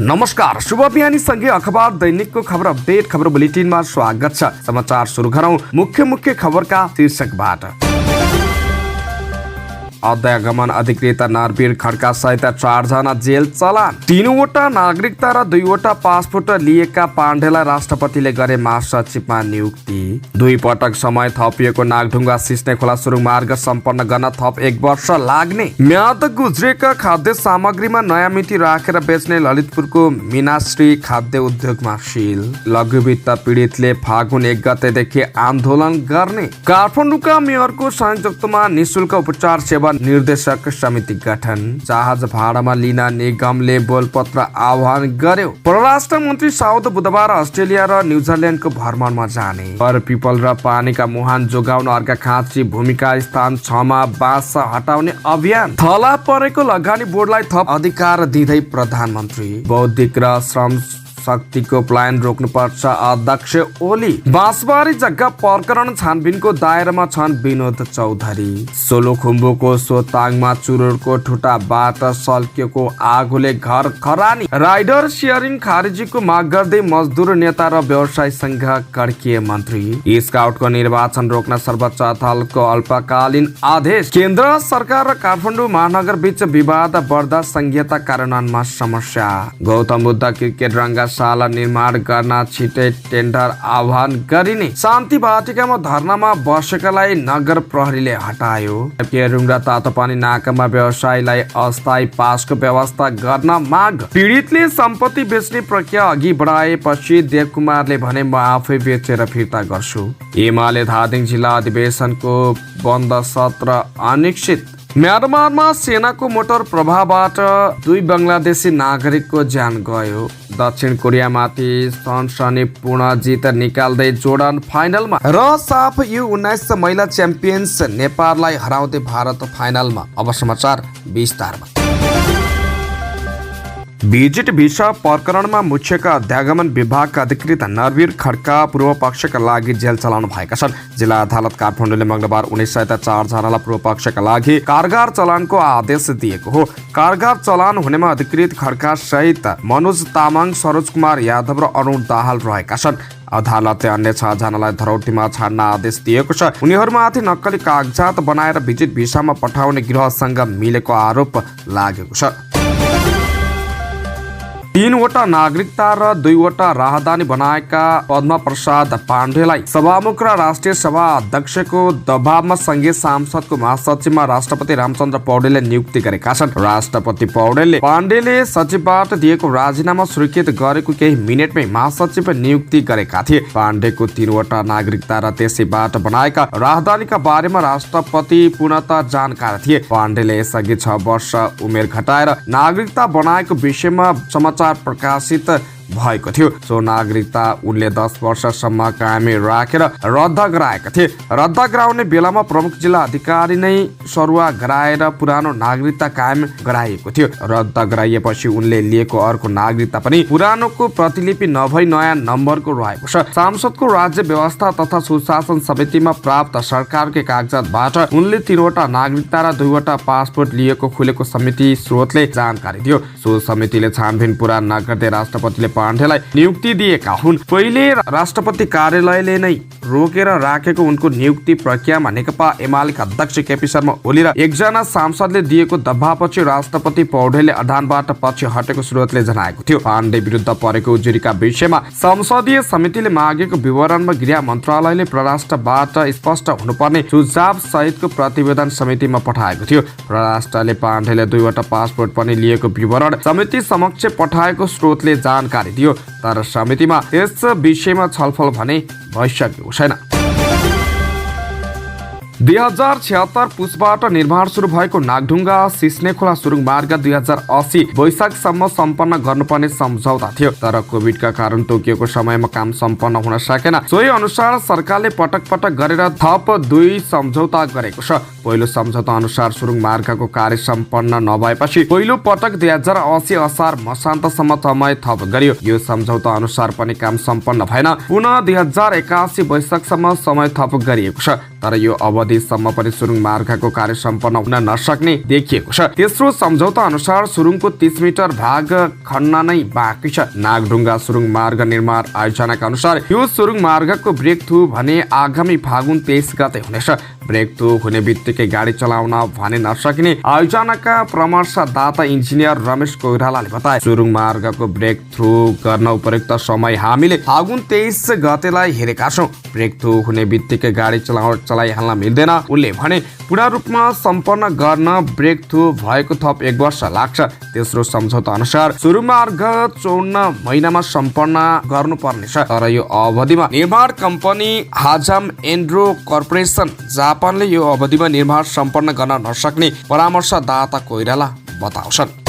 नमस्कार, शुभ बिहानी सँगै अखबार दैनिकको खबर अपडेट खबर बुलेटिनमा स्वागत छ। समाचार सुरु गरौँ मुख्य खबरका शीर्षकबाट। अध्यागमन अधिकृत नरवीर खड्का सहित 4 जना जेल चलान। 3वटा नागरिकता र 2वटा पासपोर्ट लिएका पाण्डेलाई राष्ट्रपतिले गरे महासचिवमा नियुक्ति। 2 पटक समय थपिएको नागढुङ्गा सिस्ने खोला सुरुङ मार्ग सम्पन्न गर्न थप 1 वर्ष लाग्ने। म्याद गुज्रेका खाद्य सामग्रीमा नयाँ मिति राखेर बेच्ने ललितपुरको मीनाश्री खाद्य उद्योगमा सील। लघुवित्त पीडितले फागुन 1 गतेदेखि आन्दोलन गर्ने। काठमाडौँका मेयरको संयुक्तमा निशुल्क उपचार सेवा निर्देशक समिति गठन। जहाज भाडामा लिन निगमले बोलपत्र आह्वान गर्यो। परराष्ट्र मन्त्री साउद बुधबार अस्ट्रेलिया र न्युजिल्यान्डको भ्रमणमा जाने। पर पिपल र पानीका मुहान जोगाउन अर्घाखाँची भूमिका स्थान 6 मा बाँस हटाउने अभियान। थला परेको लगानी बोर्डलाई थप अधिकार दिँदै प्रधानमन्त्री। बौद्धिक र श्रम शक्तिको प्लान रोक्नुपर्छ अध्यक्ष ओली। बाँसबारी जग्गा प्रकरण छानबिनको दायरामा छन् विनोद चौधरी। सोलुखुम्बुको सोताङमा चुरोटको ठुटाबाट सल्किएको आगोले घर खरानी। राइडर सेयरिङ खारेजीको माग गर्दै मजदुर नेता र व्यवसाय संघ कड्किए मन्त्री। स्काउटको निर्वाचन रोक्न सर्वोच्च अदालतको अल्पकालीन आदेश। केन्द्र सरकार र काठमाडौँ महानगर बीच विवाद बढ्दा संघीयता कार्यान्वयनमा समस्या। गौतम बुद्ध क्रिकेट रङ्गशाला निर्माण गर्न छिटै टेन्डर आह्वान गरिने। शान्ति बाटिकामा धर्नामा बसेकालाई नगर प्रहरीले हटायो। केरुङ र तातोपानी नाकामा व्यवसायलाई अस्थायी पासको व्यवस्था गर्न माग। पीडितले सम्पत्ति बेच्ने प्रक्रिया अघि बढाएपछि देवकुमारले भने म आफै बेचेर फिर्ता गर्छु। एमाले धादिङ जिल्ला अधिवेशनको बन्द सत्र अनिश्चित। म्यानमारमा सेनाको मोटर प्रभावबाट 2 बङ्गलादेशी नागरिकको ज्यान गयो। दक्षिण कोरियामाथि सनसनीपूर्ण जित निकाल्दै जोर्डन फाइनलमा र साफ U19 महिला च्याम्पियन्स नेपाललाई हराउँदै भारत फाइनलमा। अब समाचार विस्तारमा। भिजिट भिसा प्रकरणमा मुख्यका अध्यागमन विभागका अधिकृत नरवीर खड्का पूर्व पक्षका लागि जेल चलाउनु भएका छन्। जिल्ला अदालत काठमाडौँले मंगलबार 19 सहित 4 जनालाई पूर्व पक्षका लागि कारगार चलानको आदेश दिएको हो। कारगार चलान हुनेमा अधिकृत खड्का सहित मनोज तामाङ, सरोज कुमार यादव र अरुण दाहाल रहेका छन्। अदालतले अन्य 6 जनालाई धरौटीमा छाड्न आदेश दिएको छ। उनीहरूमाथि नक्कली कागजात बनाएर भिजिट भिसामा पठाउने गृहसँग मिलेको आरोप लागेको छ। 3वटा नागरिकता र 2वटा राहदानी बनाएका पद्मा प्रसाद पाण्डेलाई सभामुख र राष्ट्रिय सभा अध्यक्षको दबावमा संघीय सांसदको महासचिवमा राष्ट्रपति रामचन्द्र पौडेलले नियुक्ति गरेका छन्। राष्ट्रपति पौडेलले पाण्डेले सचिवबाट दिएको राजीनामा स्वीकृत गरेको केही मिनेटमै महासचिव नियुक्ति गरेका थिए। पाण्डेको 3वटा नागरिकता र त्यसैबाट बनाएका राहदानीका बारेमा राष्ट्रपति पूर्णतः जानकार थिए। पाण्डेले यसअघि 6 वर्ष उमेर घटाएर नागरिकता बनाएको विषयमा समाचार प्रकाशित भएको थियो। सो नागरिकता उनले 10 वर्षसम्म कायमै राखेर रद्द गराएका थिए। रद्द गराउने बेलामा प्रमुख जिल्ला अधिकारी नै सरुवा गराएर पुरानो नागरिकता कायम गराइएको थियो। रद्द गराइएपछि उनले लिएको अर्को नागरिकता पनि पुरानोको प्रतिलिपि नभई नयाँ नम्बरको रहेको छ। सांसदको राज्य व्यवस्था तथा सुशासन समितिमा प्राप्त सरकारकै कागजातबाट उनले 3वटा नागरिकता र 2वटा पासपोर्ट लिएको खुलेको समिति स्रोतले जानकारी दियो। सो समितिले छानबिन पुरा नगर्दै राष्ट्रपतिले पाण्डेलाई नियुक्ति दिएका हुन्। पहिले राष्ट्रपति कार्यालयले नै रोकेर राखेको उनको नियुक्ति प्रक्रियामा नेकपा एमालेका अध्यक्ष केपी शर्मा ओली र 1 जना सांसदले दिएको दबावपछि राष्ट्रपति पौडेलले अडानबाट पछि हटेको स्रोतले जनाएको थियो। पाण्डे विरुद्ध परेको उजुरीका विषयमा संसदीय समितिले मागेको विवरणमा गृह मन्त्रालयले परराष्ट्रबाट स्पष्ट हुनुपर्ने सुझाव सहितको प्रतिवेदन समितिमा पठाएको थियो। परराष्ट्रले पाण्डेले 2वटा पासपोर्ट पनि लिएको विवरण समिति समक्ष पठाएको स्रोतले जानकारी दियो। तर समितिमा यस विषयमा छलफल भने भइसकेको छैन। 2076 पुसबाट निर्माण सुरु भएको नागढुङ्गा सिस्ने खोला सुरुङ मार्ग 2080 वैशाखसम्म सम्पन्न गर्नुपर्ने सम्झौता थियो। तर कोभिडका कारण तोकिएको समयमा काम सम्पन्न हुन सकेन। सोही अनुसार सरकारले पटक पटक गरेर थप 2 सम्झौता गरेको छ। पहिलो सम्झौता अनुसार सुरुङ मार्गको कार्य सम्पन्न नभएपछि पहिलो पटक 2080 असार मसान्तसम्म समय थप गरियो। यो सम्झौता अनुसार पनि काम सम्पन्न भएन। पुनः 2081 वैशाखसम्म समय थप गरिएको छ। तर यो अवधिसम्म पनि सुरुङ मार्गको कार्य सम्पन्न हुन नसक्ने देखिएको छ। तेस्रो सम्झौता अनुसार सुरुङको 30 मिटर भाग खन्न नै बाँकी छ। नागढुङ्गा सुरुङ मार्ग निर्माण आयोजनाका अनुसार यो सुरुङ मार्गको ब्रेक थ्रु भने आगामी फागुन 23 गते हुनेछ। ब्रेक थ्रु हुने बित्तिकै गाडी चलाउन भने नसकिने आयोजनाका परामर्शदाता इन्जिनियर रमेश कोइरालाले बताए। सुरुङ मार्गको ब्रेक थ्रु गर्न उपयुक्त समय हामीले फागुन 23 गतेलाई हेरेका छौँ। ब्रेक थ्रु हुने बित्तिकै गाडी चलाइहाल्न मिल्दैन। उनले भने पूर्ण रूपमा सम्पन्न गर्न ब्रेक थ्रु भएको थप 1 वर्ष लाग्छ। तेस्रो सम्झौता अनुसार सुरुङ मार्ग 54 महिनामा सम्पन्न गर्नुपर्नेछ। तर यो अवधिमा निर्माण कम्पनी हाजाम एन्ड्रो कर्पोरेसन जापानले यो अवधिमा निर्माण सम्पन्न गर्न नसक्ने परामर्शदाता कोइराला बताउँछन्।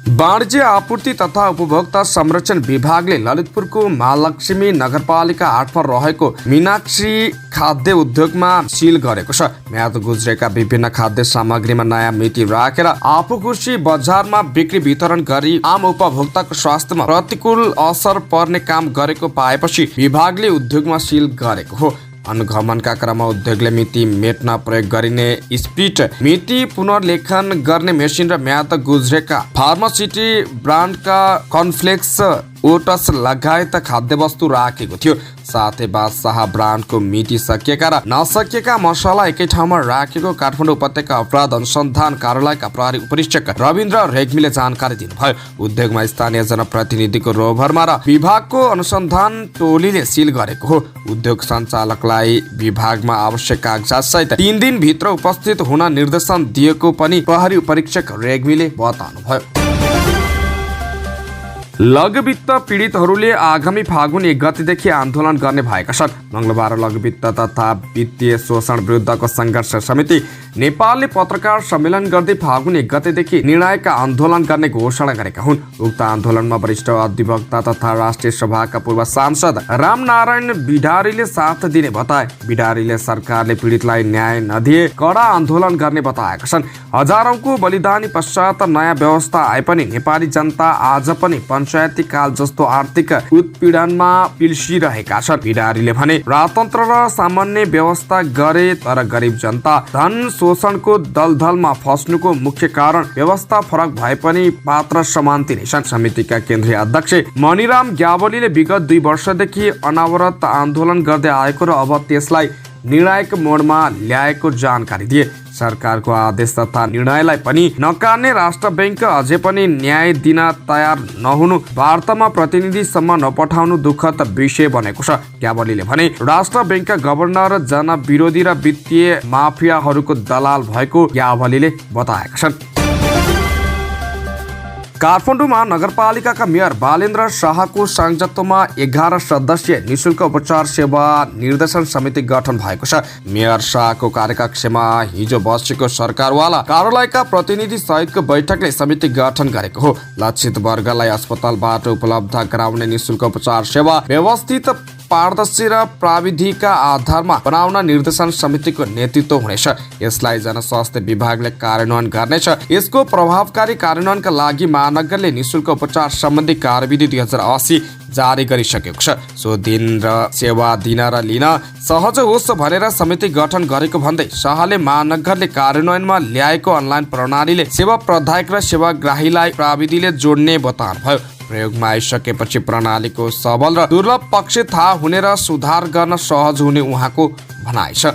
वाणिज्य आपूर्ति तथा उपभोक्ता संरक्षण विभागले ललितपुरको महालक्ष्मी नगरपालिका 8 रहेको मीनाक्षी खाद्य उद्योगमा सिल गरेको छ। म्याद गुज्रेका विभिन्न खाद्य सामग्रीमा नयाँ मिति राखेर आफू खुसी बजारमा बिक्री वितरण गरी आम उपभोक्ताको स्वास्थ्यमा प्रतिकूल असर पर्ने काम गरेको पाएपछि विभागले उद्योगमा सिल गरेको हो। अनुगमनका क्रममा उद्योगले मिति मेट्न प्रयोग गरिने स्पिड मिति पुनर्लेखन गर्ने मेसिन र म्याद गुज्रेका फार्मासिटी ब्रान्डका कर्नफ्लेक्स ओटस लगायत खाद्यवस्तु राखेको थियो। साथै बादशाह ब्रान्डको मिति सकिएका र नसकिएका मसला एकै ठाउँमा राखेको काठमाडौँ उपत्यका अपराध अनुसन्धान कार्यालयका प्रहरी उपरीक्षक रविन्द्र रेग्मीले जानकारी दिनुभयो। उद्योगमा स्थानीय जनप्रतिनिधिको रोभरमा र विभागको अनुसन्धान टोलीले सिल गरेको हो। उद्योग सञ्चालकलाई विभागमा आवश्यक कागजात सहित 3 दिनभित्र उपस्थित हुन निर्देशन दिएको पनि प्रहरी उपरीक्षक रेग्मीले बताउनुभयो। लघुवित्त पीडितहरूले आगामी फागुन 1 गतेदेखि आन्दोलन गर्ने भएका छन्। मंगलबार लघुवित्त तथा वित्तीय शोषण विरुद्धको संघर्ष समिति नेपालले पत्रकार सम्मेलन गर्दै फागुन 1 गतेदेखि निर्णायक आन्दोलन गर्ने घोषणा गरेका हुन्। उक्त आन्दोलनमा वरिष्ठ अधिवक्ता तथा राष्ट्रिय सभाका पूर्व सांसद रामनारायण बिडारीले साथ दिने बताए। बिडारीले सरकारले पीडितलाई न्याय नदिए कडा आन्दोलन गर्ने बताएका छन्। हजारौंको बलिदानी पश्चात नयाँ व्यवस्था आए पनि नेपाली जनता आज पनि पञ्चायती काल जस्तो आर्थिक उत्पीडनमा पिल्सिरहेका छन्। बिडारीले भने राजतन्त्र र सामान्य व्यवस्था गरे तर गरिब जनता धन शोषणको दलदलमा फस्नुको मुख्य कारण व्यवस्था फरक भए पनि पात्र समान्ति नै छन्। समितिका केन्द्रीय अध्यक्ष मणिराम ग्यावलीले विगत 2 वर्षदेखि अनावरत आन्दोलन गर्दै आएको र अब त्यसलाई निर्णायक मोडमा ल्याएको जानकारी दिए। सरकारको आदेश तथा निर्णयलाई पनि नकार्ने राष्ट्र बैंक अझै पनि न्याय दिन तयार नहुनु, वार्तामा प्रतिनिधिसम्म नपठाउनु दुःखद विषय बनेको छ। ग्यावलीले भने राष्ट्र बैंकका गभर्नर जनविरोधी र वित्तीय माफियाहरूको दलाल भएको ग्यावलीले बताएका छन्। काठमाडौँमा नगरपालिकाका मेयर बालेन्द्र शाहको संयोजकत्वमा 11 सदस्यीय निशुल्क उपचार सेवा निर्देशन समिति गठन भएको छ। मेयर शाहको कार्यकक्षमा हिजो बसेको सरकारवाला कार्यालयका प्रतिनिधि सहितको बैठकले समिति गठन गरेको हो। लक्षित वर्गलाई अस्पतालबाट उपलब्ध गराउने निशुल्क उपचार सेवा व्यवस्थित, पारदर्शी र प्राविधिकका आधारमा बनाउन निर्देशन समितिको नेतृत्व हुनेछ। यसलाई जनस्वास्थ्य विभागले कार्यान्वयन गर्नेछ। यसको प्रभावकारी कार्यान्वयनका लागि महानगरले निशुल्क उपचार सम्बन्धी कार्यविधि 2080 जारी गरिसकेको छ। सो दिन र सेवा दिन र लिन सहज होस् भनेर समिति गठन गरेको भन्दै शाहले महानगरले कार्यान्वयनमा ल्याएको अनलाइन प्रणालीले सेवा प्रदायक र सेवाग्राहीलाई प्राविधिले जोड्ने बताउनुभयो। प्रयोगमा आइसकेपछि प्रणालीको सबल र दुर्लभ पक्ष थाहा हुने र सुधार गर्न सहज हुने उहाँको भनाइ छ।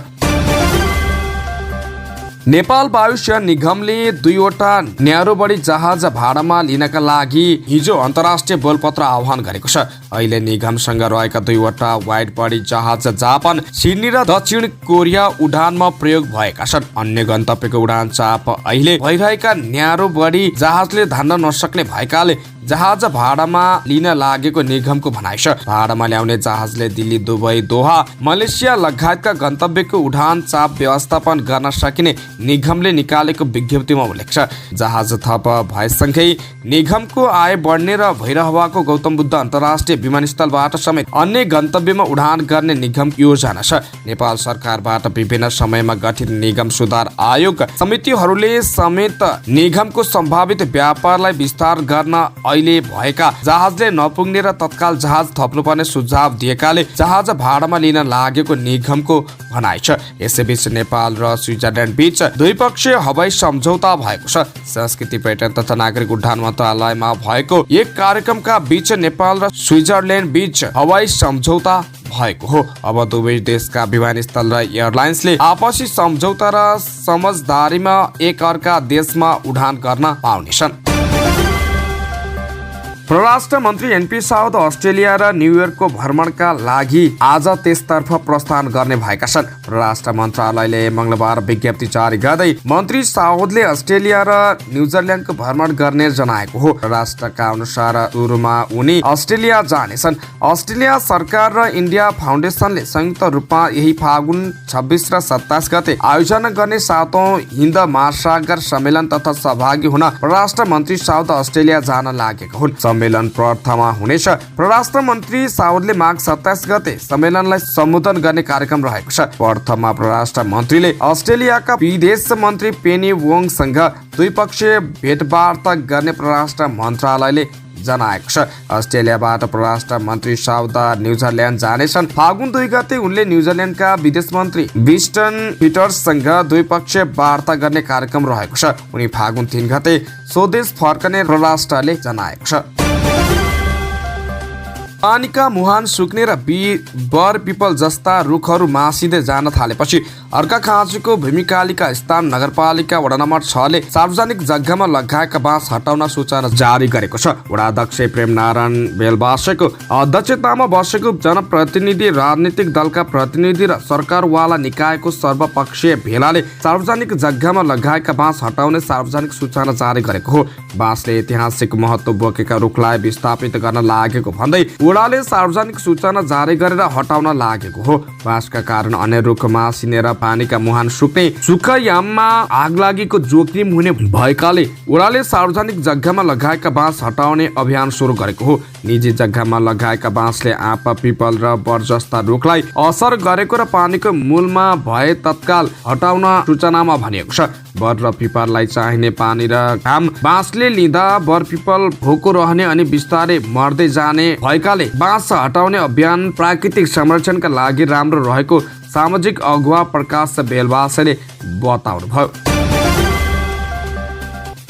नेपाल वायुसेना निगमले 2वटा न्यारो बडी जहाज भाडामा लिनका लागि हिजो अन्तर्राष्ट्रिय बोलपत्र आह्वान गरेको छ। अहिले निगमसँग रहेका 2वटा वाइड बडी जहाज जापान, सिडनी र दक्षिण कोरिया उडानमा प्रयोग भएका छन्। अन्य गन्तव्यको उडान चाप अहिले भइरहेका न्यारो बडी जहाजले धान्न नसक्ने भएकाले जहाज भाडामा लिन लागेको निगमको भनाइ छ। भाडामा ल्याउने जहाजले दिल्ली, दुबई, दोहा, मलेसिया लगायतका गन्तव्यको उडान चाप व्यवस्थापन गर्न सकिने निगमले निकालेको विज्ञप्तिमा उल्लेख छ। जहाज थप भएसँगै निगमको आय बढ्ने र भैरहवाको गौतम बुद्ध अन्तर्राष्ट्रिय विमानस्थलबाट समेत अन्य गन्तव्यमा उडान गर्ने निगम योजना छ। नेपाल सरकारबाट विभिन्न समयमा गठित निगम सुधार आयोग समितिहरूले समेत निगमको सम्भावित व्यापारलाई विस्तार गर्न अहिले भएका जहाजले नपुग्ने र तत्काल जहाज थप्नुपर्ने सुझाव दिएकाले जहाज भाडामा लिन लागेको निगमको भनाइ छ। यसैबीच नेपाल र स्विजरल्यान्ड बीच द्विपक्षीय हवाई सम्झौता भएको छ। संस्कृति पर्यटन तथा नागरिक उड्डयन मन्त्रालयमा भएको एक कार्यक्रमका बीच नेपाल र स्विजरल्यान्ड बीच हवाई सम्झौता भएको हो। अब दुवै देशका विमानस्थल र एयरलाइन्सले आपसी सम्झौता र समझदारीमा एक अर्का देशमा उडान गर्न पाउनेछन्। परराष्ट्र मन्त्री एनपी साउद अस्ट्रेलिया र न्युयोर्कको भ्रमणका लागि आज त्यसतर्फ प्रस्थान गर्ने भएका छन्। परराष्ट्र मन्त्रालयले मंगलबार विज्ञप्ति जारी गर्दै मन्त्री साउदले अस्ट्रेलिया र न्युजिल्यान्डको भ्रमण गर्ने जनाएको हो। राष्ट्रका अनुसार सुरुमा उनी अस्ट्रेलिया जानेछन्। अस्ट्रेलिया सरकार र इन्डिया फाउन्डेसनले संयुक्त रूपमा यही फागुन 26 र 27 गते आयोजना गर्ने 7औं हिन्द महासागर सम्मेलन तथा सहभागी हुन परराष्ट्र मन्त्री साउद अस्ट्रेलिया जान लागेका हुन्। सम्मेलन पर्थमा हुनेछ। परराष्ट्र मन्त्री साउदले माघ 27 गते सम्मेलनलाई सम्बोधन गर्ने कार्यक्रम रहेको छ। पर्थमा परराष्ट्र मन्त्रीले अस्ट्रेलियाका विदेश मन्त्री पेनी वोङसँग द्विपक्षीय भेटवार्ता गर्ने परराष्ट्र मन्त्रालयले जनाएको छ। अस्ट्रेलियाबाट परराष्ट्र मन्त्री साउद न्युजिल्यान्ड जानेछन्। फागुन 2 गते उनले न्युजिल्यान्डका विदेश मन्त्री विस्टन पिटर्ससँग द्विपक्षीय वार्ता गर्ने कार्यक्रम रहेको छ। उनी फागुन 3 गते स्वदेश फर्कने परराष्ट्रले जनाएको छ। पानीका मुहान सुक्ने र बर पिपल जस्ता रुखहरू मासिँदै जान थालेपछि अर्घाखाँचीको भूमिकालिका स्थान नगरपालिका वडा नम्बर 6 ले सार्वजनिक जग्गामा लगाएका बाँस हटाउन सूचना जारी गरेको छ। वडा अध्यक्ष प्रेमनारायण बेलबासेको अध्यक्षतामा बसेको जनप्रतिनिधि, राजनीतिक दलका प्रतिनिधि र सरकारवाला निकायको सर्वपक्षीय भेलाले सार्वजनिक जग्गामा लगाएका बाँस हटाउने सार्वजनिक सूचना जारी गरेको हो। बाँसले ऐतिहासिक महत्त्व बोकेका रुखलाई विस्थापित गर्न लागेको भन्दै वडाले सार्वजनिक सूचना जारी गरेर हटाउन लागेको हो। बाँसका कारण अन्य रुख मासिने र पानीका मुहान सुक्ने, सुक्खायाममा आगलागीको जोखिम हुने भएकाले वडाले सार्वजनिक जग्गामा लगाएका बाँस हटाउने अभियान सुरु गरेको हो। निजी जग्गामा लगाएका बाँसले आँप, पिपल र बर जस्ता रुखलाई असर गरेको र पानीको मूलमा भए तत्काल हटाउन सूचनामा भनिएको छ। बर र पिपललाई चाहिने पानी र घाम बाँसले लिँदा बर पिपल भोको रहने अनि बिस्तारै मर्दै जाने भएकाले बाँस हटाउने अभियान प्राकृतिक संरक्षणका लागि राम्रो रहेको सामाजिक अगुवा प्रकाश बेलबासेले बताउनुभयो।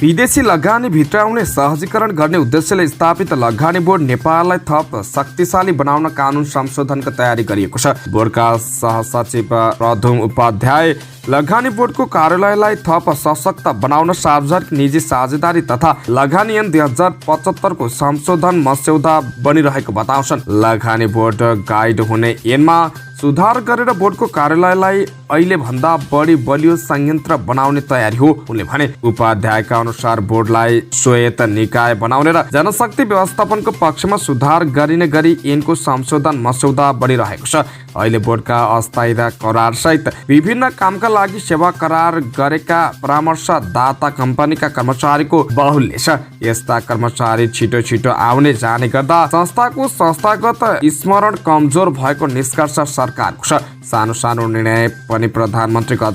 विदेशी लगानी भित्राउने सहजीकरण गर्ने उद्देश्यले स्थापित लगानी बोर्ड नेपाललाई थप शक्तिशाली बनाउन कानुन संशोधनको तयारी गरिएको छ। बोर्डका सहसचिव प्रधुम उपाध्याय लगानी बोर्डको कार्यालयलाई थप सशक्त बनाउन सार्वजनिक निजी साझेदारी तथा लगानी ऐन 2075 को संशोधन मस्यौदा बनिरहेको बताउँछन्। लगानी बोर्ड गाइड हुने ऐनमा सुधार गरेर बोर्डको कार्यालयलाई अहिले भन्दा बढी बलियो संयन्त्र बनाउने तयारी हो उनले भने। उपाध्यायका अनुसार बोर्डलाई स्वायत्त निकाय बनाउने र जनशक्ति व्यवस्थापनको पक्षमा सुधार गरिने गरी ऐनको संशोधन मस्यौदा बढिरहेको छ। अहिले बोर्डका अस्थायी र करार सहित विभिन्न कामका लागि सेवा करार गरेका परामर्शदाता कम्पनीका कर्मचारीको बाहुल्य छ। यस्ता कर्मचारी छिटो छिटो आउने जाने गर्दा संस्थाको संस्थागत स्मरण कमजोर भएको निष्कर्ष सरकारको छ। सानो सानो निर्णय पनि प्रधानमन्त्रीको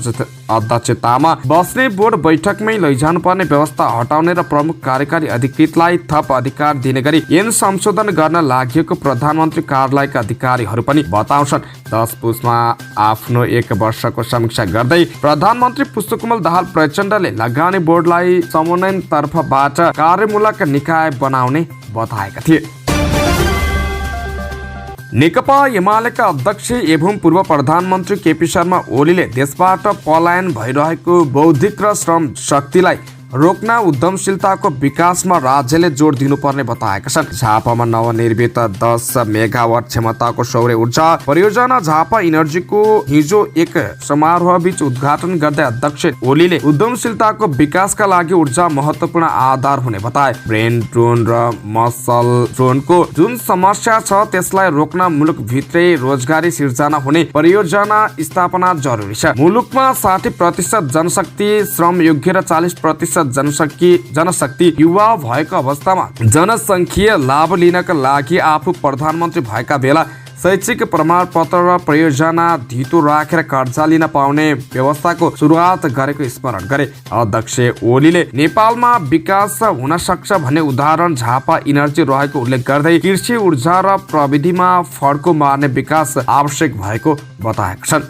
अध्यक्षतामा बस्ने बोर्ड बैठकमै लैजानुपर्ने व्यवस्था हटाउने र प्रमुख कार्यकारी अधिकृतलाई थप अधिकार दिने गरी ऐन संशोधन गर्न लागि प्रधानमन्त्री कार्यालयका अधिकारीहरू पनि बताउँछन्। 10 पुसमा आफ्नो 1 वर्षको समीक्षा गर्दै प्रधानमन्त्री पुष्पकमल दाहाल प्रचण्डले लगानी बोर्डलाई समन्वयन तर्फबाट कार्यमूलक निकाय बनाउने बताएका थिए। नेकपा एमालेका अध्यक्ष एवं पूर्व प्रधानमन्त्री केपी शर्मा ओलीले देशबाट पलायन भइरहेको बौद्धिक र श्रम शक्तिलाई रोक्न उद्यमशीलताको विकासमा राज्यले जोड दिनुपर्ने बताएका छन्। झापामा नवनिर्मित 10 मेगावाट क्षमताको सौर्य ऊर्जा परियोजना झापा इनर्जीको हिजो एक समारोह बीच उद्घाटन गर्दै अध्यक्ष ओलीले उद्यमशीलताको विकासका लागि ऊर्जा महत्त्वपूर्ण आधार हुने बताए। ब्रेन ड्रोन र मसल ड्रोनको जुन समस्या छ त्यसलाई रोक्न मुलुकभित्रै रोजगारी सिर्जना हुने परियोजना स्थापना जरुरी छ। मुलुकमा 60% जनशक्ति श्रम योग्य र 40% जनशक्ति युवा भएको अवस्थामा जनसङ्ख्यीय लाभ लिनका लागि आफू प्रधानमन्त्री भएका बेला शैक्षिक प्रमाणपत्र र प्रयोजना धितो राखेर कर्जा लिन पाउने व्यवस्थाको सुरुवात गरेको स्मरण गरे। अध्यक्ष ओलीले नेपालमा विकास हुन सक्छ भन्ने उदाहरण झापा इनर्जी रहेको उल्लेख गर्दै कृषि ऊर्जा र प्रविधिमा फड्को मार्ने विकास आवश्यक भएको बताएका छन्।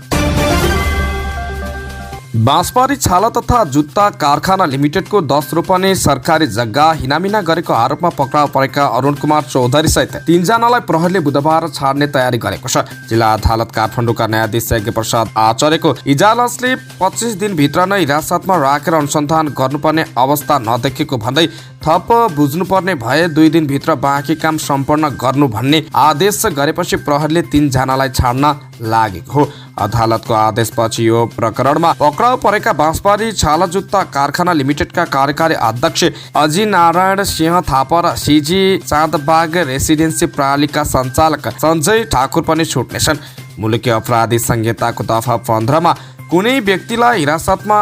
बाँसबारी छाला तथा जुत्ता कारखाना लिमिटेडको 10 रोपनी सरकारी जग्गा हिनामिना गरेको आरोपमा पक्राउ परेका अरुण कुमार चौधरी सहित 3 जनालाई प्रहरीले बुधबार छाड्ने तयारी गरेको छ। जिल्ला अदालत काठमाडौँका न्यायाधीश यज्ञ प्रसाद आचार्यको इजलासले 25 दिनभित्र नै हिरासतमा राखेर अनुसन्धान गर्नुपर्ने अवस्था नदेखेको भन्दै थप बुझ्नुपर्ने भए 2 दिनभित्र बाँकी काम सम्पन्न गर्नु भन्ने आदेश गरेपछि प्रहरीले 3 जनालाई छाड्न लागेको हो। अदालतको आदेशपछि यो प्रकरणमा पक्राउ परेका बाँसबारी छाला जुत्ता कारखाना लिमिटेडका कार्यकारी अध्यक्ष अजी नारायण सिंह थापा र सिजी चाँदबाग रेसिडेन्सी प्रणालीका सञ्चालक सञ्जय ठाकुर पनि छुट्नेछन्। मुलुकी अपराधी संहिताको दफा 15 मा कुनै व्यक्तिलाई हिरासतमा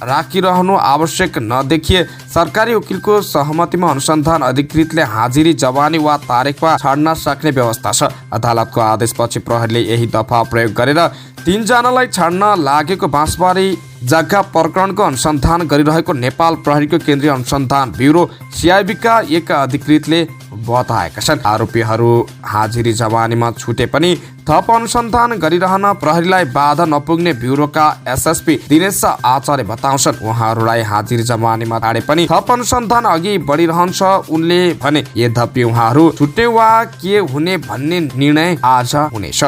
राखिरहनु आवश्यक नदेखिए सरकारी वकिलको सहमतिमा अनुसन्धान अधिकृतले हाजिरी जवानी वा तारिखमा छाड्न सक्ने व्यवस्था छ। अदालतको आदेशपछि प्रहरीले यही दफा प्रयोग गरेर 3 जनालाई छाड्न लागेको बाँसबारी जग्गा प्रकरणको अनुसन्धान गरिरहेको नेपाल प्रहरीको केन्द्रीय अनुसन्धान ब्युरो सिआइबीका एक अधिकृतले बताएका छन्। आरोपीहरू हाजिरी जवानीमा छुटे पनि थप अनुसन्धान गरिरहन प्रहरीलाई बाधा नपुग्ने ब्युरोका एसएसपी दिनेश आचार्य बताउँछन्। उहाँहरूलाई हाजिरी जवानीमा छाडे पनि थप अनुसन्धान अघि बढिरहन्छ उनले भने। यद्यपि उहाँहरू छुट्ने वा के हुने भन्ने निर्णय आज हुनेछ।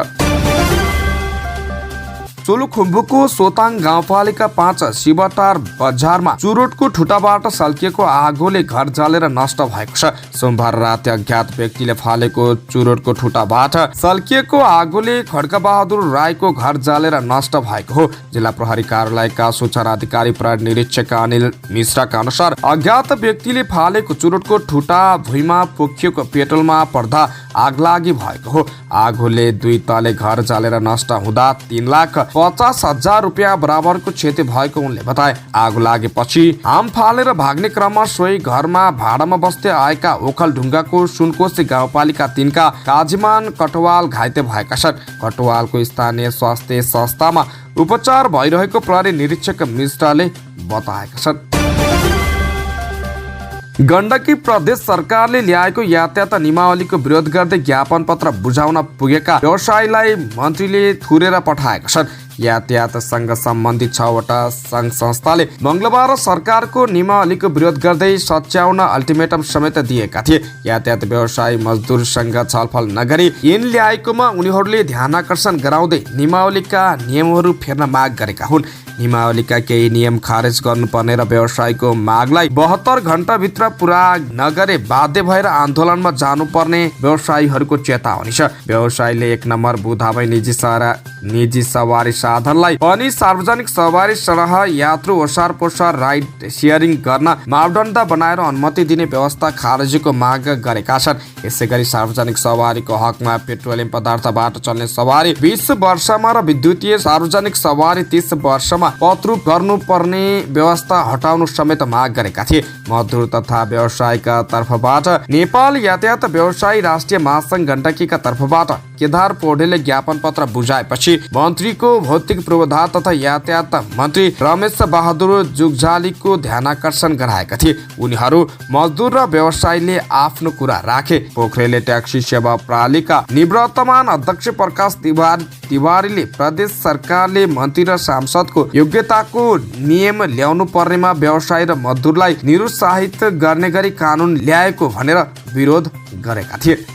सोलुखुम्बुको सोताङ गाउँपालिका 5 शिवटार बजारमा चुरोटको ठुटाबाट सल्किएको आगोले घर जलेर नष्ट भएको छ। सोमबार राति अज्ञात व्यक्तिले फालेको चुरोटको ठुटाबाट सल्किएको आगोले खड्गबहादुर राईको घर जलेर नष्ट भएको हो। जिल्ला प्रहरी कार्यालयका सूचना अधिकारी प्रहरी निरीक्षक अनिल मिश्राका अनुसार अज्ञात व्यक्तिले फालेको चुरोटको ठुटा भुइँमा पोखिएको पेट्रोलमा पर्दा आगलागी भएको हो। आगोले 2 तले घर जलेर नष्ट हुँदा 3,50,000 रुपियाँ बराबरको क्षति भएको उनले बताए। आगो लागेपछि हाम फालेर भाग्ने क्रममा सोही घरमा भाडामा बस्दै आएका ओखलढुङ्गाको सुनकोशी गाउँपालिका 3 का काजीमान कटवाल घाइते भएका छन्। कटवालको स्थानीय स्वास्थ्य संस्थामा उपचार भइरहेको प्रहरी निरीक्षक मिश्राले बताएका छन्। गण्डकी प्रदेश सरकारले ल्याएको यातायात नियमावलीको विरोध गर्दै ज्ञापन पत्र बुझाउन पुगेका व्यवसायीलाई मन्त्रीले थुरेर पठाएका छन्। यातायातसँग सम्बन्धित 6 वटा सङ्घ संस्थाले मङ्गलबार सरकारको नियमावलीको विरोध गर्दै सच्याउन अल्टिमेटम समेत दिएका थिए। यातायात व्यवसायी मजदुरसँग छलफल नगरी ऐन ल्याएकोमा उनीहरूले ध्यानाकर्षण गराउँदै नियमावलीका नियमहरू फेर्न माग गरेका हुन्। नियमावलीका केही नियम खारेज गर्नुपर्ने र व्यवसायीको मागलाई 72 घण्टाभित्र पुरा नगरे बाध्य भएर आन्दोलनमा जानुपर्ने व्यवसायीहरूको चेतावनी छ। व्यवसायीले 1 नम्बर बुधामै निजी सवारी साधनलाई पनि सार्वजनिक सवारी सरह यात्रु ओसार पोसार राइड सेयरिङ गर्न मापदण्ड बनाएर अनुमति दिने व्यवस्था खारेजीको माग गरेका छन्। यसैगरी सार्वजनिक सवारीको हकमा पेट्रोलियम पदार्थबाट चल्ने सवारी 20 वर्षमा र विद्युतीय सार्वजनिक सवारी 30 वर्षमा पत्रुप गर्नुपर्ने व्यवस्था हटाउनु समेत माग गरेका थिए। मजदुर तथा व्यवसायीका तर्फबाट नेपाल यातायात व्यवसायी राष्ट्रिय महासंघ गण्डकीका तर्फबाट केदार पौडेलले ज्ञापन पत्र बुझाएपछि मन्त्रीको भौतिक पूर्वाधार तथा यातायात मन्त्री रमेश बहादुर जुगजालीको ध्यानाकर्षण गराएका थिए। उनीहरू मजदुर र व्यवसायीले आफ्नो कुरा राखे। पोखरेलले ट्याक्सी सेवा प्रणालीका निवर्तमान अध्यक्ष प्रकाश तिवारीले प्रदेश सरकारले मन्त्री र सांसदको योग्यताको नियम ल्याउनु पर्नेमा व्यवसायी र मजदुरलाई निरुत्साहित गर्ने गरी कानुन ल्याएको भनेर विरोध गरेका थिए।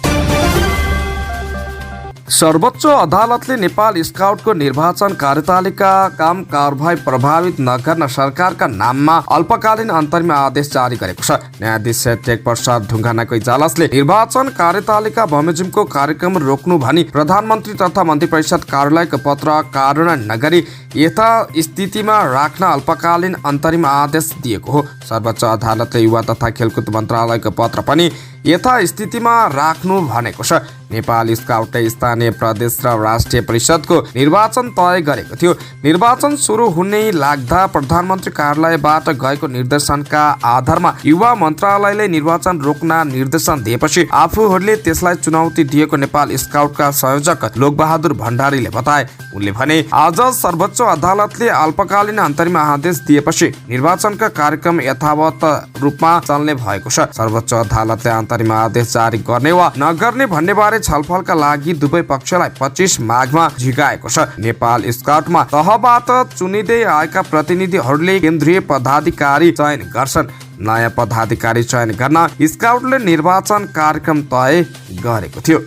सर्वोच्च अदालतले नेपाल स्काउटको निर्वाचन कार्यतालिका काम कारबाही प्रभावित नगर्न सरकारका नाममा अल्पकालीन अन्तरिम आदेश जारी गरेको छ। न्यायाधीश टेक प्रसाद ढुङ्गानाको इजलासले निर्वाचन कार्यतालिका बमोजिमको कार्यक्रम रोक्नु भनी प्रधानमन्त्री तथा मन्त्री परिषद कार्यालयको पत्र कार्यान्वयन नगरी यथास्थितिमा राख्न अल्पकालीन अन्तरिम आदेश दिएको हो। सर्वोच्च अदालतले युवा तथा खेलकुद मन्त्रालयको पत्र पनि यथास्थितिमा राख्नु भनेको छ। नेपाल स्काउटले स्थानीय प्रदेश र राष्ट्रिय परिषदको निर्वाचन तय गरेको थियो। निर्वाचन सुरु हुने लाग्दा प्रधानमन्त्री कार्यालयबाट गएको निर्देशनका आधारमा युवा मन्त्रालयले निर्वाचन रोक्न निर्देशन दिएपछि आफूहरूले त्यसलाई चुनौती दिएको नेपाल स्काउटका संयोजक लोकबहादुर भण्डारीले बताए। उनले भने आज सर्वोच्च अदालतले अल्पकालीन अन्तरिम आदेश दिएपछि निर्वाचनका कार्यक्रम यथावत रूपमा चल्ने भएको छ। सर्वोच्च अदालतले अन्तरिम आदेश जारी गर्ने वा नगर्ने भन्ने बारे छलफलका लागि दुवै पक्षलाई 25 माघमा झिकाएको छ। नेपाल स्काउटमा तहबाट चुनिँदै आएका प्रतिनिधिहरूले केन्द्रीय पदाधिकारी चयन गर्छन्। नयाँ पदाधिकारी चयन गर्न स्काउटले निर्वाचन कार्यक्रम तय गरेको थियो।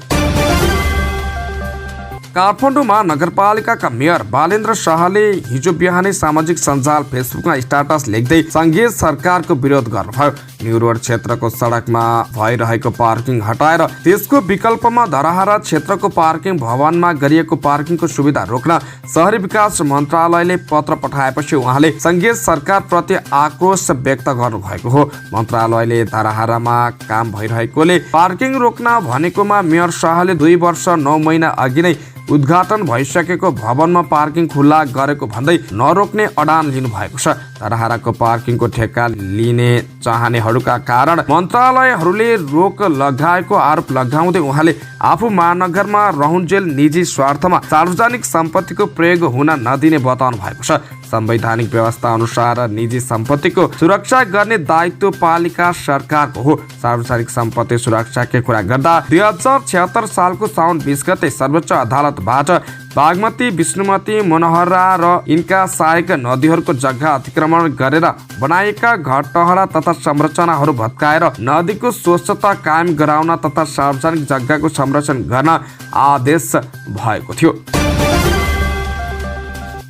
काठमाडौँमा नगरपालिकाका मेयर बालेन्द्र शाहले हिजो बिहानै सामाजिक सञ्जाल फेसबुकमा स्ट्याटस लेख्दै सङ्घीय सरकारको विरोध गर्नुभयो। न्यू रोड क्षेत्रको सडकमा भइरहेको पार्किङ हटाएर त्यसको विकल्पमा धराहरा क्षेत्रको पार्किङ भवनमा गरिएको पार्किङको सुविधा रोक्न शहरी विकास मन्त्रालयले पत्र पठाएपछि उहाँले सङ्घीय सरकारप्रति आक्रोश व्यक्त गर्नुभएको हो। मन्त्रालयले धराहरामा काम भइरहेकोले पार्किङ रोक्न भनेकोमा मेयर शाहले 2 वर्ष 9 महिना अघि नै उद्घाटन भइसकेको भवनमा पार्किङ खुल्ला गरेको भन्दै नरोक्ने अडान लिनु भएको छ। धराहराको पार्किङको ठेक्का लिने चाहनेहरूका कारण मन्त्रालयहरूले रोक लगाएको आरोप लगाउँदै उहाँले आफू महानगरमा रहन्जेल निजी स्वार्थमा सार्वजनिक सम्पत्तिको प्रयोग हुन नदिने बताउनु भएको छ। संवैधानिक व्यवस्था अनुसार निजी सम्पत्तिको सुरक्षा गर्ने दायित्व पालिका सरकारको हो। सार्वजनिक सम्पत्ति सुरक्षाको कुरा गर्दा 2076 सालको साउन 20 गते सर्वोच्च अदालतबाट बागमती, विष्णुमती, मनोहरा र यिनका सहायक नदीहरूको जग्गा अतिक्रमण गरेर बनाएका घरटहरा तथा संरचनाहरू भत्काएर नदीको स्वच्छता कायम गराउन तथा सार्वजनिक जग्गाको संरक्षण गर्न आदेश भएको थियो।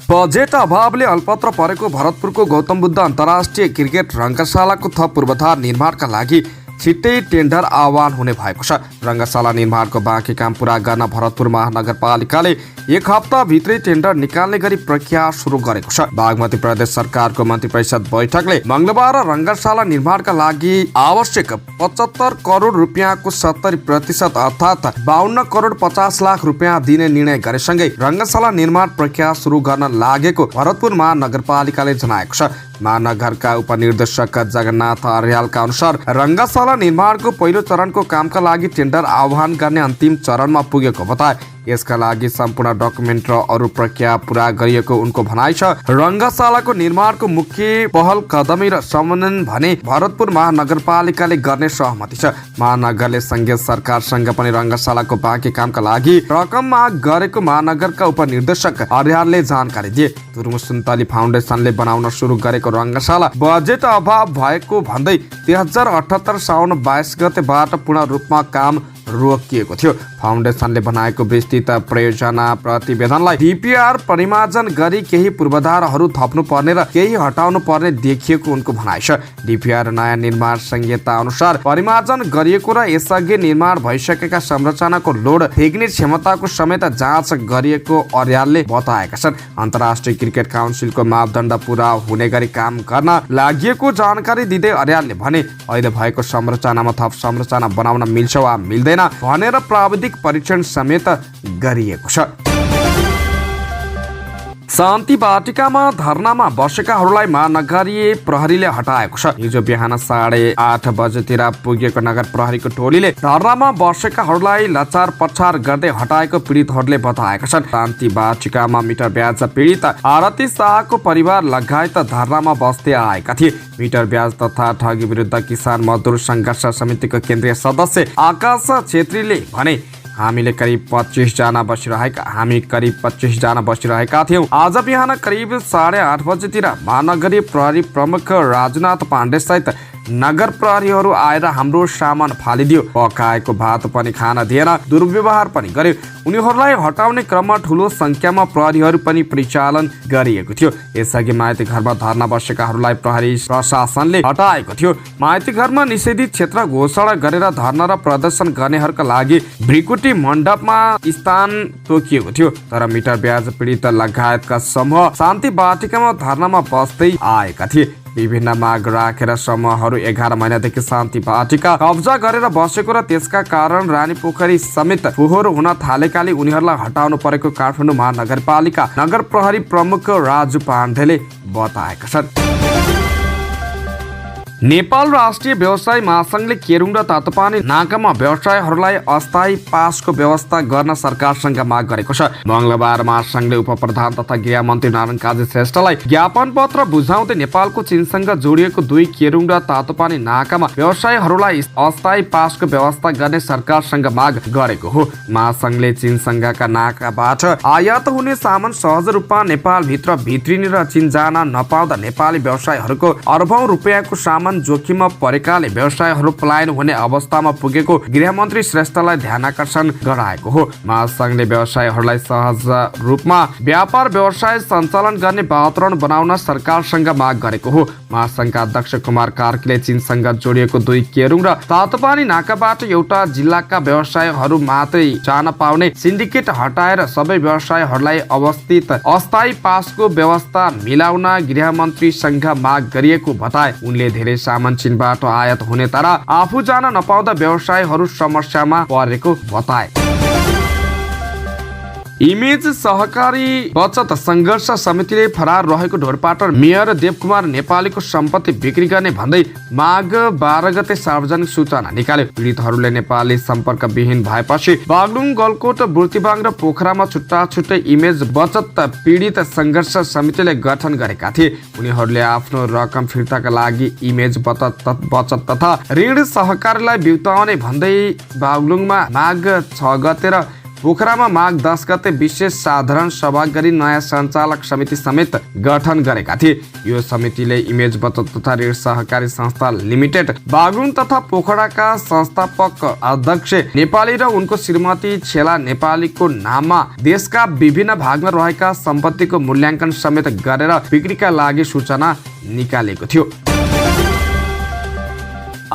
बजेट अभावले अल्पत्र परेको भरतपुरको गौतम बुद्ध अन्तर्राष्ट्रिय क्रिकेट रङ्गशालाको थप पूर्वाधार निर्माणका लागि छिट्टै टेन्डर आह्वान हुने भएको छ। रङ्गशाला निर्माणको बाँकी काम पूरा गर्न भरतपुर महानगरपालिकाले 1 हप्ताभित्रै टेन्डर निकाल्ने गरी प्रक्रिया सुरु गरेको छ। बागमती प्रदेश सरकारको मन्त्री परिषद बैठकले मङ्गलबार रङ्गशाला निर्माणका लागि आवश्यक 75 करोड रुपियाँको 70% अर्थात् 52 करोड 50 लाख रुपियाँ दिने निर्णय गरेसँगै रङ्गशाला निर्माण प्रक्रिया सुरु गर्न लागेको भरतपुर महानगरपालिकाले जनाएको छ। महानगरका उपनिर्देशक जगन्नाथ अर्यालका अनुसार रङ्गशाला निर्माणको पहिलो चरणको कामका लागि टेन्डर आह्वान गर्ने अन्तिम चरणमा पुगेको बताए। यसका लागि सम्पूर्ण डकुमेन्ट र अरू प्रक्रिया पूरा गरिएको उनको भनाइ छ। रङ्गशालाको निर्माणको मुख्य पहल कदमी र समन्वयन भने भरतपुर महानगरपालिकाले गर्ने सहमति छ। महानगरले सङ्घीय सरकारसँग पनि रङ्गशालाको बाँकी कामका लागि रकम माग गरेको महानगरका उपनिर्देशक अर्यालले जानकारी दिए। तुरुङ सुन्तली फाउन्डेसनले बनाउन सुरु गरेको रङ्गशाला बजेट अभाव भएको भन्दै 2078 साउन 22 गतेबाट पूर्ण रूपमा काम रोकिएको थियो। फाउन्डेसनले बनाएको विस्तृत परियोजना प्रतिवेदनलाई डिपिआर परिमार्जन गरी केही पूर्वाधारहरू थप्नु पर्ने र केही हटाउनु पर्ने देखिएको उनको भनाइ छ। डिपिआर नयाँ निर्माण संहिता अनुसार परिमार्जन गरिएको र यसअघि निर्माण भइसकेका संरचनाको लोड फेक्ने क्षमताको समेत जाँच गरिएको अर्यालले बताएका छन्। अन्तर्राष्ट्रिय क्रिकेट काउन्सिलको मापदण्ड पूरा हुने गरी काम गर्न लागि जानकारी दिँदै अर्यालले भने अहिले भएको संरचनामा थप संरचना बनाउन मिल्छ वा मिल्दैन भनेर प्राविधिक परीक्षण समेत गरिएको छ। शान्ति बाटिकामा धरनामा बसेकाहरूलाई महानगरीय प्रहरीले हटाएको छ। हिजो बिहान 8:30 बजेतिर पुगेको नगर प्रहरीको टोलीले धरनामा बसेकाहरूलाई लचार पछार गर्दै हटाएको पीडितहरूले बताएका छन्। शान्ति बाटिकामा मिटर ब्याज पीडित आरती शाहको परिवार लगायत धरनामा बस्दै आएका थिए। मिटर ब्याज तथा ठगी विरुद्ध किसान मजदुर सङ्घर्ष समितिको केन्द्रीय सदस्य आकाश छेत्रीले भने हामी करिब 25 जना बसिरहेका थियौं। आज बिहान करिब 8:30 बजेतिर महानगरीय प्रहरी प्रमुख राजनाथ पाण्डे सहित नगर प्रहरीहरू आएर हाम्रो सामान फालिदियो, पकाएको भात पनि खान दिएन, दुर्व्यवहार पनि गर्यो। उनीहरूलाई हटाउने क्रममा ठूलो संख्यामा प्रहरीहरू पनि परिचालन गरिएको थियो। यसअघि माइती घरमा धर्ना बसेकाहरूलाई प्रहरी प्रशासनले हटाएको थियो। माइती घरमा निषेधित क्षेत्र घोषणा गरेर धर्ना र प्रदर्शन गर्नेहरूका लागि भ्रिकुटी मण्डपमा स्थान तोकिएको थियो। तर मिटर ब्याज पीडित लगायतका समूह शान्ति वाटिकामा धर्नामा बस्दै आएका थिए। विभिन्न माग राखेर समूहहरू 11 महिनादेखि शान्ति वाटिका कब्जा गरेर बसेको र त्यसका कारण रानीपोखरी समेत फोहोर हुन थालेकाले उनीहरूलाई हटाउनु परेको काठमाडौँ महानगरपालिका नगर प्रहरी प्रमुख राजु पाण्डेले बताएका छन्। नेपाल राष्ट्रिय व्यवसाय महासंघले केरुङ र तातोपानी नाकामा व्यवसायहरूलाई अस्थायी पासको व्यवस्था गर्न सरकारसँग माग गरेको छ। मंगलबार महासंघले उपप्रधान तथा गृहमन्त्री नारायण काजी श्रेष्ठलाई ज्ञापन पत्र बुझाउँदै नेपालको चीनसँग जोडिएको 2 केरुङ र तातोपानी नाकामा व्यवसायहरूलाई अस्थायी पासको व्यवस्था गर्ने सरकारसँग माग गरेको हो। महासंघले चीनसँगका नाकाबाट आयात हुने सामान सहज रूपमा नेपालभित्र भित्रिने र चीन जान नपाउँदा नेपाली व्यवसायहरूको अरबौं रुपियाँको सामान जोखिममा परेकाले व्यवसायहरू पलायन हुने अवस्थामा पुगेको गृहमन्त्री श्रेष्ठलाई ध्यानकर्षण गराएको हो। महासंघले व्यवसायहरूलाई सहज रूपमा व्यापार व्यवसाय सञ्चालन गर्ने वातावरण बनाउन सरकारसँग माग गरेको हो। महासंघका अध्यक्ष कुमार कार्कीले चीनसँग जोडिएको 2 केरुङ र तातोपानी नाकाबाट एउटा जिल्लाका व्यवसायहरू मात्रै जान पाउने सिन्डिकेट हटाएर सबै व्यवसायहरूलाई अवस्थित अस्थायी पासको व्यवस्था मिलाउन गृहमन्त्रीसँग माग गरिएको बताए। उनले धेरै सामान चीनबाट आयात हुने तर आफू जान नपाउँदा व्यवसायहरू समस्यामा परेको बताए। इमेज सहकारी बचत संघर्ष समितिले फरार रहेको ढोरपाटर मेयर देवकुमार नेपालीको सम्पत्ति बिक्री गर्ने भन्दै माघ 12 गते सार्वजनिक सूचना निकाल्यो। पीडितहरूले नेपाली सम्पर्क विहीन भएपछि बागलुङ, गलकोट, बुर्तिबाङ र पोखरामा छुट्टा छुट्टै इमेज बचत पीडित संघर्ष समितिले गठन गरेका थिए। उनीहरूले आफ्नो रकम फिर्ताका लागि इमेज बचत तथा ऋण सहकारीलाई बिउताउने भन्दै बागलुङमा माघ 6 गते र पोखरामा माघ 10 गते विशेष साधारण सभा गरी नयाँ सञ्चालक समिति समेत गठन गरेका थिए। यो समितिले इमेज बचत तथा ऋण सहकारी संस्था लिमिटेड बागलुङ तथा पोखराका संस्थापक अध्यक्ष नेपाली र उनको श्रीमती छेला नेपालीको नाममा देशका विभिन्न भागमा रहेका सम्पत्तिको मूल्याङ्कन समेत गरेर बिक्रीका लागि सूचना निकालेको थियो।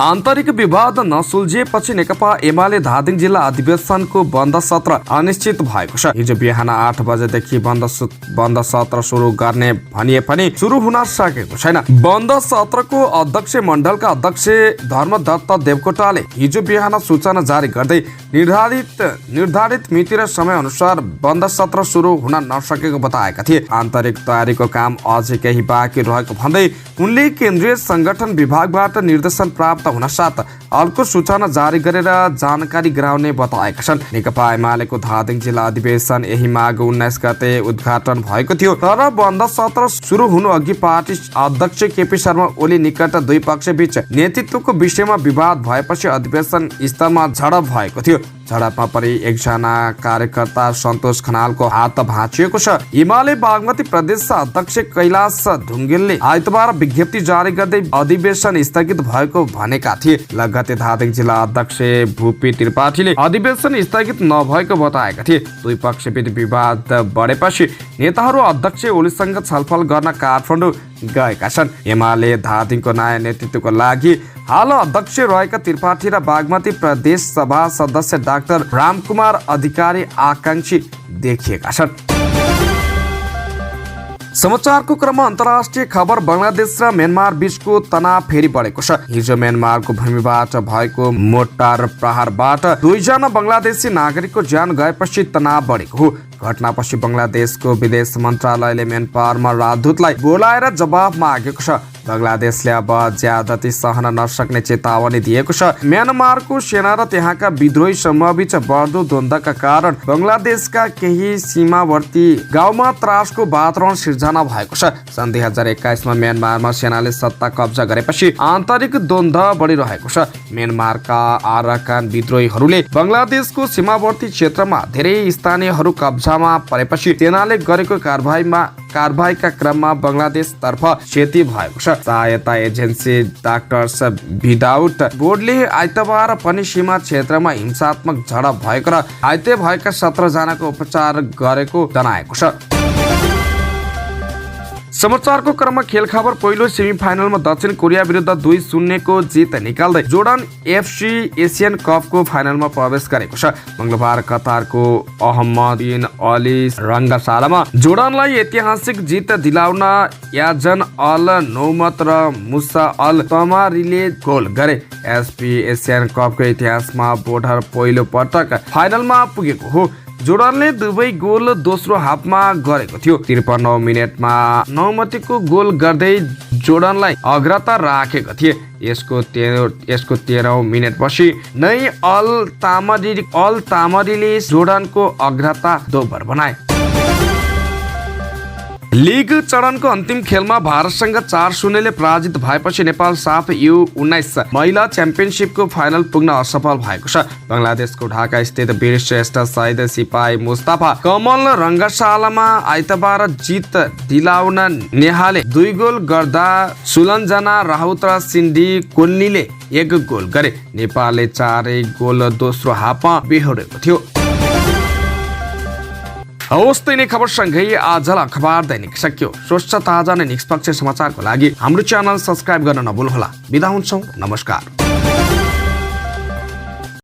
आन्तरिक विवाद नसुल्झिएपछि नेकपा एमाले धादिङ जिल्ला अधिवेशनको बन्द सत्र अनिश्चित भएको छ। हिजो बिहान 8 बजेदेखि बन्द सत्र सुरु गर्ने भनिए पनि सुरु हुन सकेको छैन। बन्द सत्रको अध्यक्ष मण्डलका अध्यक्ष धर्मदत्त देवकोटाले हिजो बिहान सूचना जारी गर्दै निर्धारित मिति र समय अनुसार बन्द सत्र सुरु हुन नसकेको बताएका थिए। आन्तरिक तयारीको काम अझै केही बाँकी रहेको भन्दै उनले केन्द्रीय संगठन विभागबाट निर्देशन प्राप्त हुन साथ अर्को सूचना जारी गरेर जानकारी गराउने बताएका छन्। नेकपा एमालेको धादिङ जिल्ला अधिवेशन यही माघ 19 गते उद्घाटन भएको थियो। तर बन्द सत्र सुरु हुनु अघि पार्टी अध्यक्ष केपी शर्मा ओली निकट दुई पक्ष बीच नेतृत्वको विषयमा विवाद भएपछि अधिवेशन स्थलमा झडप भएको थियो। झडपमा परि एकजना कार्यकर्ता सन्तोष खनालको हात भाँचिएको छ। एमाले बागमती प्रदेश अध्यक्ष कैलाश ढुङ्गेलले आइतबार विज्ञप्ति जारी गर्दै अधिवेशन स्थगित भएको भनेका थिए। लगतै धादिङ जिल्ला अध्यक्ष भूपी त्रिपाठीले अधिवेशन स्थगित नभएको बताएका थिए। दुई पक्षबीच विवाद बढेपछि नेताहरू अध्यक्ष ओलीसँग छलफल गर्न काठमाडौँ गएका छन्। एमाले धादिङको नयाँ नेतृत्वको लागि हाल अध्यक्ष रहेका त्रिपाठी र बागमती प्रदेश सभा सदस्य डाक्टर रामकुमार अधिकारी आकांक्षी देखिएका छन्। समाचारको क्रममा अन्तर्राष्ट्रिय खबर बङ्गलादेश र म्यानमार बीचको तनाव फेरि बढेको छ। हिजो म्यानमारको भूमिबाट भएको मोर्टार प्रहारबाट 2 जना बङ्गलादेशी नागरिकको ज्यान गएपछि तनाव बढेको हो। घटनापछि बङ्गलादेशको विदेश मन्त्रालयले म्यानमारमा राजदूतलाई बोलाएर जवाफ मागेको छ। बङ्गलादेशले अब ज्यादती सहन नसक्ने चेतावनी दिएको छ। म्यानमारको सेना र त्यहाँका विद्रोही समूहबीच बढ्दो द्वन्द्वका कारण बङ्गलादेशका केही सीमावर्ती गाउँमा त्रासको वातावरण सिर्जना भएको छ। सन् 2021 मा म्यानमारमा सेनाले सत्ता कब्जा गरेपछि आन्तरिक द्वन्द्व बढिरहेको छ। म्यानमारका आराकान विद्रोहीहरूले बंगलादेशको सीमावर्ती क्षेत्रमा धेरै स्थानीयहरू कब्जामा परेपछि सेनाले गरेको कारबाहीका क्रममा बंगलादेशतर्फ क्षति भएको छ। सहायता एजेन्सी डाक्टर्स विदाउट बोर्डले आइतबार पनि सीमा क्षेत्रमा हिंसात्मक झडप भएको र घाइते भएका 17 जनाको उपचार गरेको जनाएको छ। समाचारको क्रममा खेल खबर। पहिलो सेमिफाइनलमा दक्षिण कोरिया विरुद्ध 2-0 को जित निकाल्दै जोर्डन एफसी एसियन कपको फाइनलमा प्रवेश गरेको छ। मंगलबार कतारको अहमद बिन अली रंगशालामा जोर्डनलाई ऐतिहासिक जित दिलाउन याजन अल नौमत र मुसा अल तमारीले गोल गरे। एफसी एसियन कपको इतिहासमा बोर्डर पहिलो पटक फाइनलमा पुगेको हो। जोर्डनले दुवै गोल दोस्रो हाफमा गरेको थियो। 53 मिनेटमा नौमतीको गोल गर्दै जोर्डनलाई अग्रता राखेका थिए। यसको 13औं मिनेटपछि नै अल तामरीले जोर्डनको अग्रता दोब्बर बनाए। लीग चरणको अन्तिम खेलमा भारतसँग 4-0 पराजित भएपछि नेपाल साफ U19 महिला च्याम्पियनशिपको फाइनल पुग्न असफल भएको छ। बंगलादेशको ढाका स्थित वीर श्रेष्ठ शहीद सिपाही मुस्ताफा कमल रंगशालामा आइतबार जित दिलाउन नेहाले 2 गोल गर्दा सुलञ्जना राउत र सिन्धी कोल्लीले 1 गोल गरे। नेपालले 4 गोल दोस्रो हाफमा बेहोरेको थियो। हवस्, नै खबरसँगै आजलाई अखबार दैनिक सक्यो। स्वच्छ ताजा नै निष्पक्ष समाचारको लागि हाम्रो च्यानल सब्स्क्राइब गर्न नभुल्नुहोला। बिदा हुन्छौँ, नमस्कार।